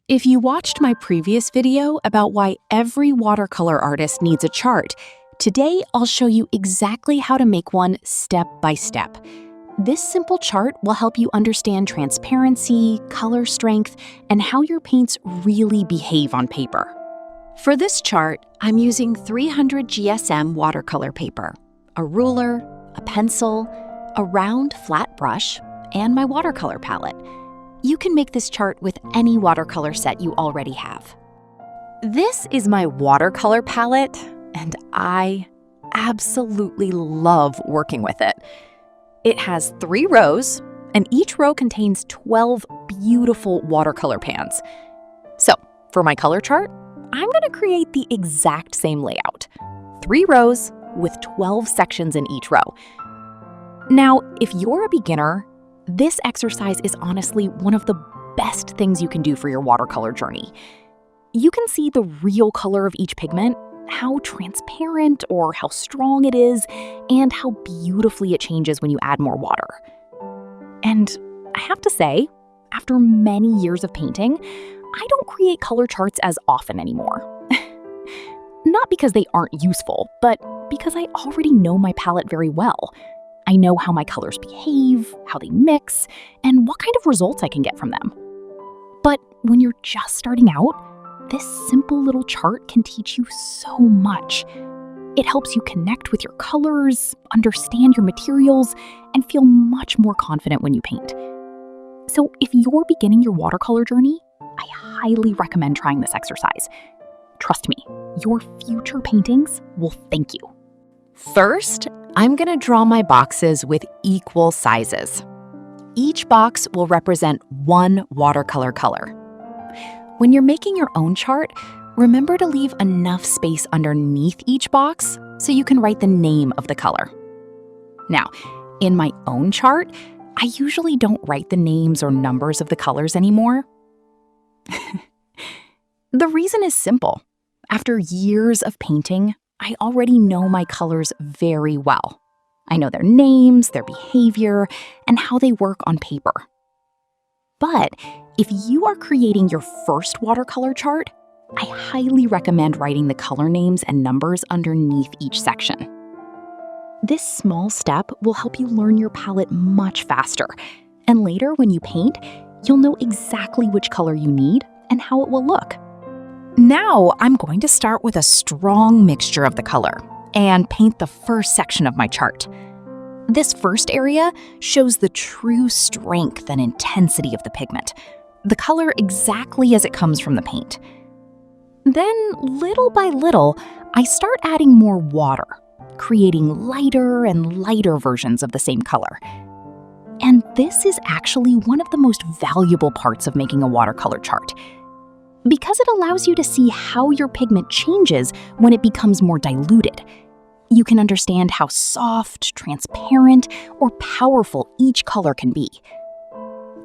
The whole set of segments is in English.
If you watched my previous video about why every watercolor artist needs a chart, today I'll show you exactly how to make one step by step. This simple chart will help you understand transparency, color strength, and how your paints really behave on paper. For this chart, I'm using 300 GSM watercolor paper, a ruler, a pencil, a round flat brush, and my watercolor palette. You can make this chart with any watercolor set you already have. This is my watercolor palette, and I absolutely love working with it. It has 3 rows, and each row contains 12 beautiful watercolor pans. So, for my color chart, I'm going to create the exact same layout. 3 rows with 12 sections in each row. Now, if you're a beginner, this exercise is honestly one of the best things you can do for your watercolor journey. You can see the real color of each pigment, how transparent or how strong it is, and how beautifully it changes when you add more water. And I have to say, after many years of painting, I don't create color charts as often anymore. Not because they aren't useful, but because I already know my palette very well. I know how my colors behave, how they mix, and what kind of results I can get from them. But when you're just starting out, this simple little chart can teach you so much. It helps you connect with your colors, understand your materials, and feel much more confident when you paint. So if you're beginning your watercolor journey, I highly recommend trying this exercise. Trust me, your future paintings will thank you. First, I'm going to draw my boxes with equal sizes. Each box will represent one watercolor color. When you're making your own chart, remember to leave enough space underneath each box so you can write the name of the color. Now, in my own chart, I usually don't write the names or numbers of the colors anymore. The reason is simple. After years of painting, I already know my colors very well. I know their names, their behavior, and how they work on paper. But if you are creating your first watercolor chart, I highly recommend writing the color names and numbers underneath each section. This small step will help you learn your palette much faster, and later when you paint, you'll know exactly which color you need and how it will look. Now, I'm going to start with a strong mixture of the color and paint the first section of my chart. This first area shows the true strength and intensity of the pigment, the color exactly as it comes from the paint. Then, little by little, I start adding more water, creating lighter and lighter versions of the same color. And this is actually one of the most valuable parts of making a watercolor chart, because it allows you to see how your pigment changes when it becomes more diluted. You can understand how soft, transparent, or powerful each color can be.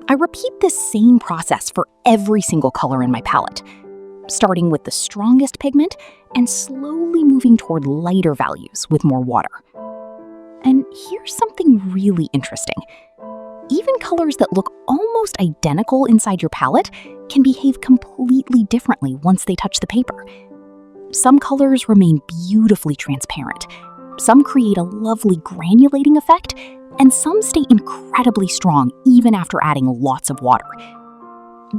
I repeat this same process for every single color in my palette, starting with the strongest pigment and slowly moving toward lighter values with more water. And here's something really interesting. Even colors that look almost identical inside your palette can behave completely differently once they touch the paper. Some colors remain beautifully transparent, some create a lovely granulating effect, and some stay incredibly strong even after adding lots of water.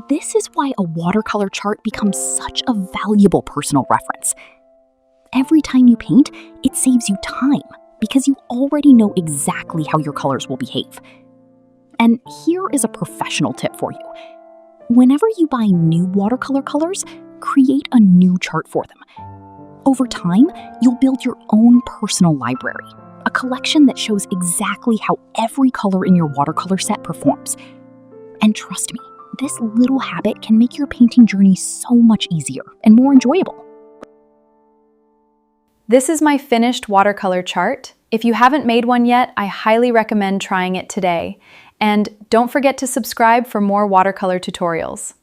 This is why a watercolor chart becomes such a valuable personal reference. Every time you paint, it saves you time because you already know exactly how your colors will behave. And here is a professional tip for you. Whenever you buy new watercolor colors, create a new chart for them. Over time, you'll build your own personal library, a collection that shows exactly how every color in your watercolor set performs. And trust me, this little habit can make your painting journey so much easier and more enjoyable. This is my finished watercolor chart. If you haven't made one yet, I highly recommend trying it today. And don't forget to subscribe for more watercolor tutorials.